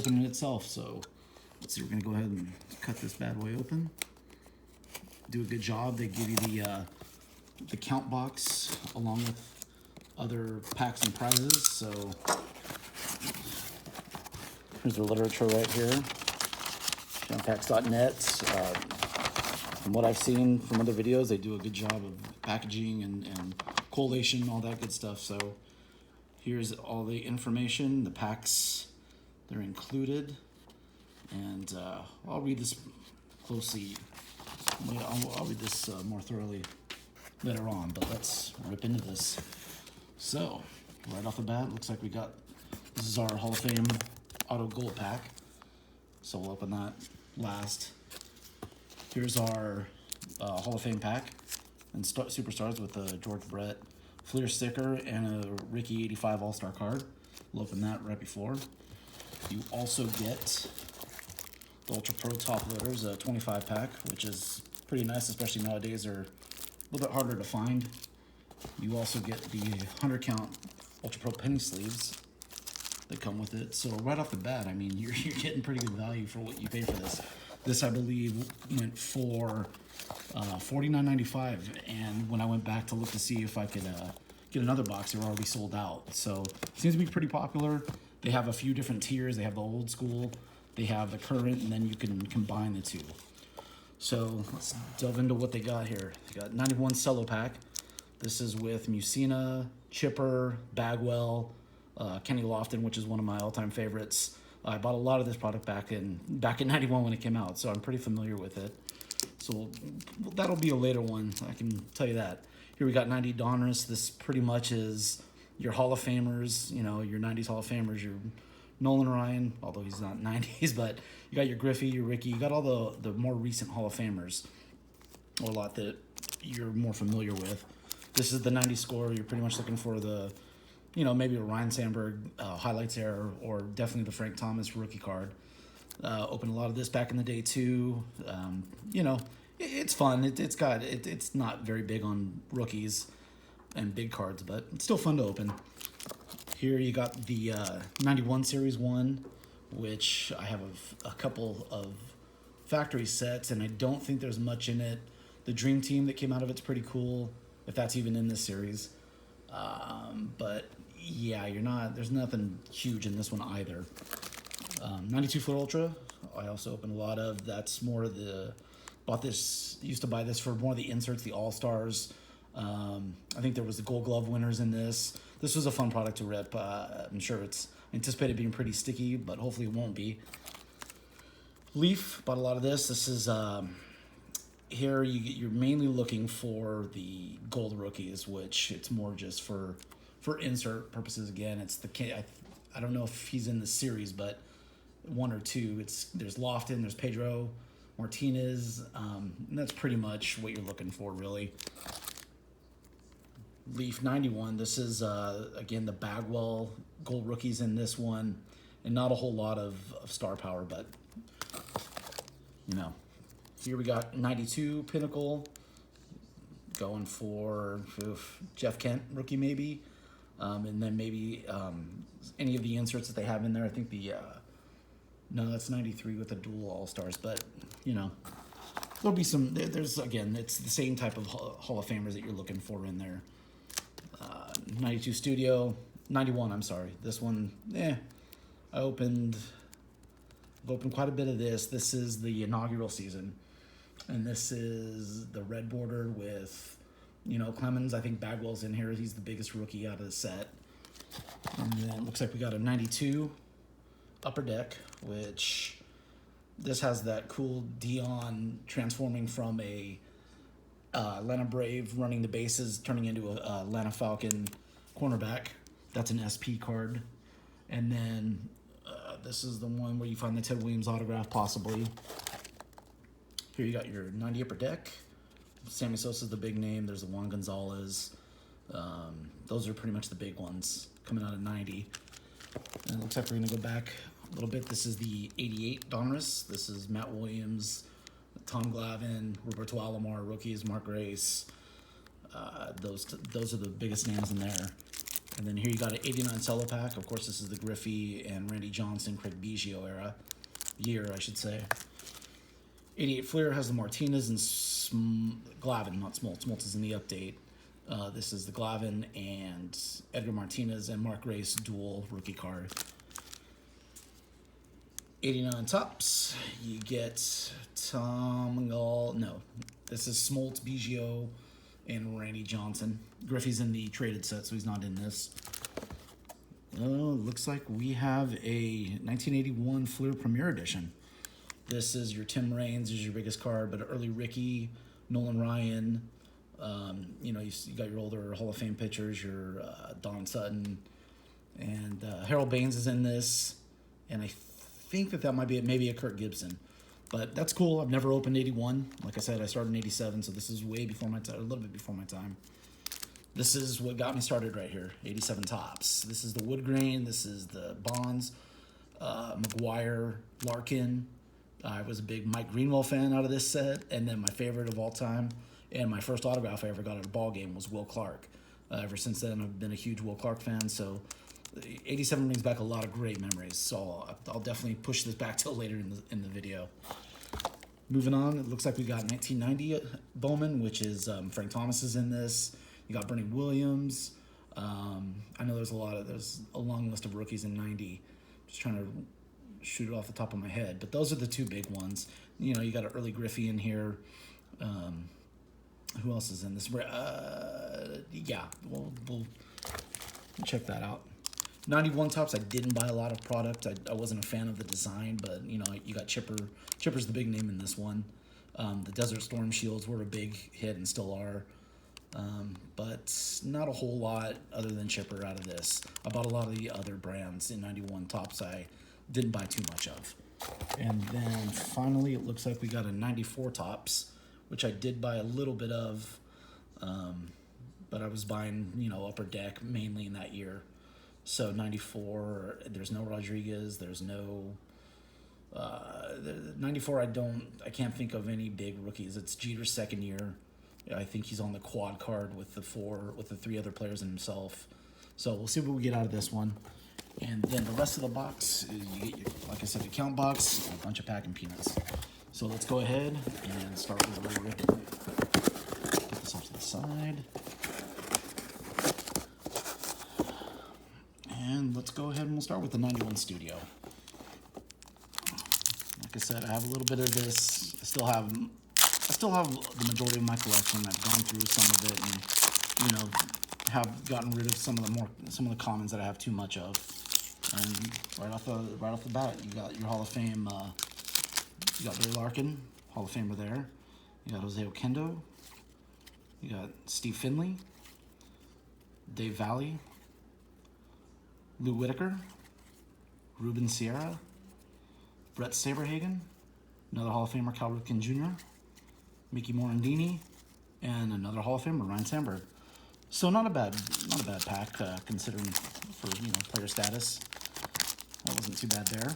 opening itself. So let's see, we're gonna go ahead and cut this bad boy open. Do a good job. They give you the count box along with other packs and prizes. So here's the literature right here. Genpacks.net. From what I've seen from other videos, they do a good job of packaging and collation, all that good stuff. So here's all the information, the packs, they're included. And I'll read this closely. I'll read this more thoroughly later on, but let's rip into this. So, right off the bat, looks like this is our Hall of Fame Auto Gold pack. So we'll open that last. Here's our Hall of Fame pack and Superstars with a George Brett Fleer sticker and a Ricky 85 All-Star card. We'll open that right before. You also get the Ultra Pro Top Loaders, a 25 pack, which is pretty nice, especially nowadays. They're a little bit harder to find. You also get the 100 count Ultra Pro penny sleeves that come with it. So right off the bat, I mean, you're getting pretty good value for what you pay for this. This, I believe, went for $49.95, and when I went back to look to see if I could get another box, they were already sold out. So it seems to be pretty popular. They have a few different tiers. They have the old school, they have the current, and then you can combine the two. So let's delve into what they got here. They got 91 Cello pack. This is with Musina, Chipper, Bagwell, Kenny Lofton, which is one of my all-time favorites. I bought a lot of this product back in '91 when it came out, so I'm pretty familiar with it. So that'll be a later one, I can tell you that. Here we got 90 Donruss. This pretty much is your Hall of Famers, you know, your 90s Hall of Famers, your Nolan Ryan, although he's not 90s, but you got your Griffey, your Ricky, you got all the more recent Hall of Famers, or a lot that you're more familiar with. This is the 90 score. You're pretty much looking for the, you know, maybe a Ryan Sandberg highlights there, or definitely the Frank Thomas rookie card. Opened a lot of this back in the day too. You know, it's fun. It's not very big on rookies and big cards, but it's still fun to open. Here you got the 91 Series 1, which I have a couple of factory sets, and I don't think there's much in it. The Dream Team that came out of it's pretty cool, if that's even in this series. But yeah, there's nothing huge in this one either. 92 Foot Ultra, I also opened a lot of. That's more used to buy this for more of the inserts, the All-Stars. I think there was the Gold Glove winners in this. This was a fun product to rip. I'm sure it's anticipated being pretty sticky, but hopefully it won't be. Leaf, bought a lot of this. This is, here you're mainly looking for the gold rookies, which it's more just for insert purposes. Again, it's I don't know if he's in the series, but one or two. There's Lofton, there's Pedro Martinez, and that's pretty much what you're looking for, really. Leaf 91. This is again the Bagwell gold rookies in this one, and not a whole lot of star power, but you know. Here we got 92 Pinnacle, going for Jeff Kent rookie maybe, and then maybe any of the inserts that they have in there. I think no, that's 93 with the dual All-Stars, but you know, there'll be some. There's again, it's the same type of Hall of Famers that you're looking for in there. 92 Studio, 91. I'm sorry, this one. I've opened quite a bit of this. This is the inaugural season. And this is the red border with, you know, Clemens. I think Bagwell's in here. He's the biggest rookie out of the set. And then it looks like we got a 92 Upper Deck, which this has that cool Dion transforming from a Atlanta Brave running the bases, turning into a Atlanta Falcon cornerback. That's an SP card. And then this is the one where you find the Ted Williams autograph, possibly. Here you got your 90 Upper Deck. Sammy Sosa's the big name. There's the Juan Gonzalez. Those are pretty much the big ones coming out of 90. And it looks like we're going to go back a little bit. This is the 88 Donruss. This is Matt Williams, Tom Glavine, Roberto Alomar, rookies, Mark Grace. Those are the biggest names in there. And then here you got an 89 cello pack. Of course, this is the Griffey and Randy Johnson, Craig Biggio year, I should say. 88 Fleer has the Martinez and Glavine, not Smoltz. Smoltz is in the update. This is the Glavine and Edgar Martinez and Mark Grace dual rookie card. 89 Topps, you get Tom Gall. No, this is Smoltz, Biggio, and Randy Johnson. Griffey's in the traded set, so he's not in this. Looks like we have a 1981 Fleer Premier Edition. This is your Tim Raines, is your biggest card, but early Ricky, Nolan Ryan. You know, you got your older Hall of Fame pitchers, your Don Sutton, and Harold Baines is in this, and I think that might be maybe a Kirk Gibson, but that's cool. I've never opened 81. Like I said, I started in 87, so this is way before my time, a little bit before my time. This is what got me started right here, 87 Topps. This is the wood grain. This is the Bonds, McGuire, Larkin. I was a big Mike Greenwell fan out of this set, and then my favorite of all time, and my first autograph I ever got at a ball game was Will Clark. Ever since then, I've been a huge Will Clark fan, so 87 brings back a lot of great memories, so I'll definitely push this back till later in the video. Moving on, it looks like we got 1990 Bowman, which is Frank Thomas is in this. You got Bernie Williams. I know there's a long list of rookies in 90. Just trying to shoot it off the top of my head, but those are the two big ones. You know, you got an early Griffey in here. Who else is in this? Yeah, we'll check that out. 91 Topps, I didn't buy a lot of product. I wasn't a fan of the design, but you know, you got Chipper. Chipper's the big name in this one. The Desert Storm shields were a big hit and still are. But not a whole lot other than Chipper out of this. I bought a lot of the other brands in 91 Topps I didn't buy too much of. And then finally, it looks like we got a 94 Topps, which I did buy a little bit of, but I was buying, you know, Upper Deck mainly in that year. So 94, there's no Rodriguez, there's no 94. I can't think of any big rookies. It's Jeter's second year. I think he's on the quad card with the three other players and himself. So we'll see what we get out of this one. And then the rest of the box is you get your, like I said, the count box, and a bunch of packing peanuts. So let's go ahead and start with Ray Rick. Put this off to the side. And let's go ahead and we'll start with the 91 Studio. Like I said, I have a little bit of this. I still have the majority of my collection. I've gone through some of it and, you know, have gotten rid of some of the commons that I have too much of. And right off the bat, you got your Hall of Fame. You got Barry Larkin, Hall of Famer there. You got Jose Oquendo. You got Steve Finley, Dave Valley, Lou Whitaker, Ruben Sierra, Brett Saberhagen, another Hall of Famer, Cal Ripken Jr., Mickey Morandini, and another Hall of Famer, Ryan Sandberg. So not a bad pack considering for, you know, player status. That wasn't too bad there.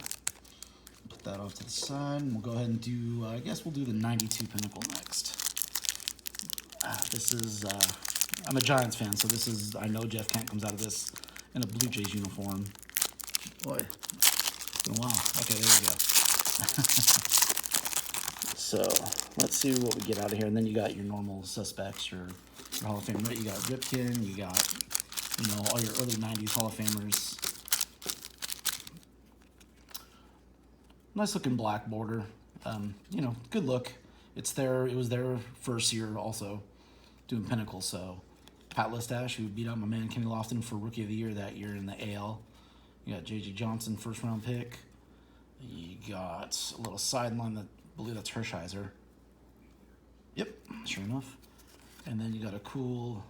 Put that off to the side, and we'll go ahead and do. I guess we'll do the 92 Pinnacle next. This is. I'm a Giants fan, so this is. I know Jeff Kent comes out of this in a Blue Jays uniform. Boy, it's been a while. Okay, there we go. So let's see what we get out of here, and then you got your normal suspects, your Hall of Fame. You got Ripken, you got, you know, all your early 90s Hall of Famers. Nice looking black border. You know, good look. It was their first year also doing Pinnacle. So Pat Listash, who beat out my man Kenny Lofton for Rookie of the Year that year in the AL. You got J.J. Johnson, first round pick. You got a little sideline that I believe that's Hershiser. Yep, sure enough. And then you got a cool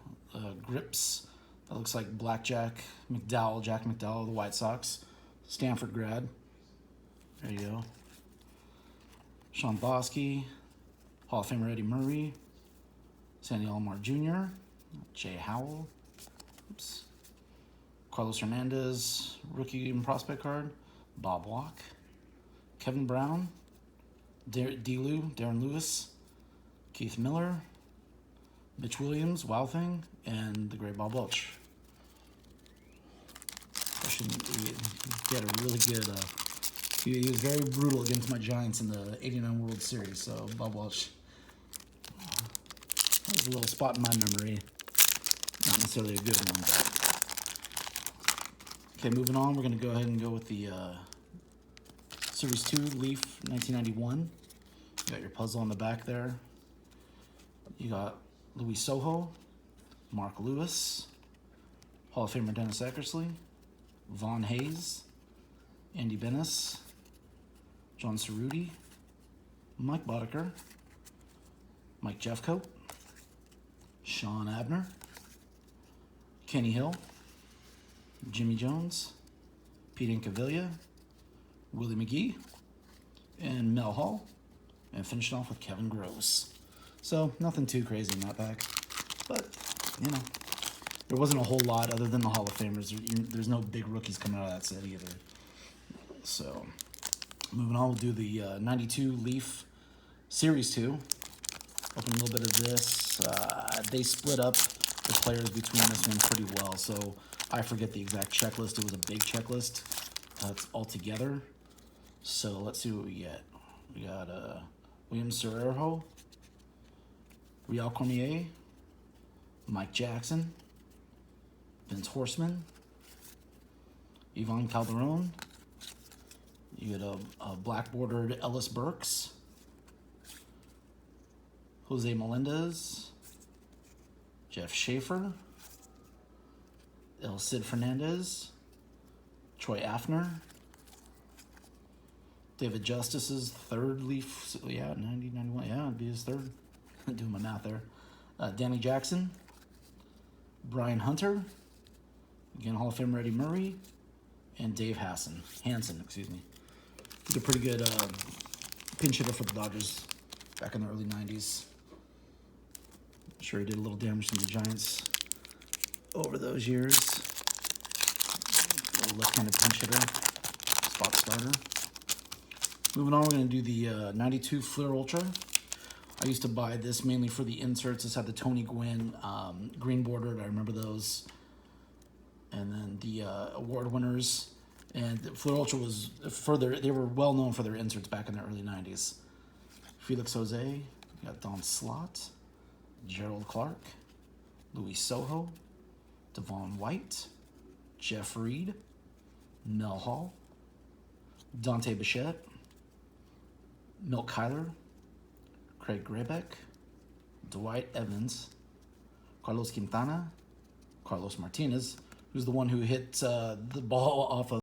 grips that looks like Jack McDowell of the White Sox, Stanford grad. There you go. Sean Bosky, Hall of Famer Eddie Murray, Sandy Alomar Jr., Jay Howell, Carlos Hernandez, rookie and prospect card, Bob Walk, Kevin Brown, Darren Lewis, Keith Miller, Mitch Williams, Wild Thing, and the great Bob Welch. He had a really good. He was very brutal against my Giants in the '89 World Series. So Bob Welch, that was a little spot in my memory. Not necessarily a good one, but okay. Moving on, we're gonna go ahead and go with the Series 2 Leaf 1991. You got your puzzle on the back there. You got Luis Sojo, Mark Lewis, Hall of Famer Dennis Eckersley, Von Hayes, Andy Benes, John Cerruti, Mike Boddicker, Mike Jeffcoat, Sean Abner, Kenny Hill, Jimmy Jones, Pete Incaviglia, Willie McGee, and Mel Hall, and finishing off with Kevin Gross. So nothing too crazy in that pack, but you know, there wasn't a whole lot other than the Hall of Famers. There's no big rookies coming out of that set either. So moving on, we'll do the 92 Leaf Series 2. Open a little bit of this. They split up the players between this one pretty well, so I forget the exact checklist. It was a big checklist all together. So let's see what we get. We got William Serrero, Real Cormier, Mike Jackson, Vince Horstman, Ivan Calderon. You get a black bordered Ellis Burks, Jose Melendez, Jeff Schaefer, El Cid Fernandez, Troy Afner, David Justice's third Leaf, so yeah, 90, 91, yeah, it'd be his third. I'm doing my math there. Danny Jackson, Brian Hunter, again, Hall of Famer Eddie Murray, and Dave Hansen, excuse me. He's a pretty good pinch hitter for the Dodgers back in the early 90s. I'm sure he did a little damage to the Giants over those years. A left-handed pinch hitter, spot starter. Moving on, we're going to do the 92 Fleer Ultra. I used to buy this mainly for the inserts. This had the Tony Gwynn green bordered. I remember those. And then the award winners. And Fleer Ultra was they were well known for their inserts back in the early 90s. Felix Jose, you got Don Slott, Gerald Clark, Luis Sojo, Devon White, Jeff Reed, Mel Hall, Dante Bichette, Milt Kyler, Craig Grebeck, Dwight Evans, Carlos Quintana, Carlos Martinez, who's the one who hit the ball off of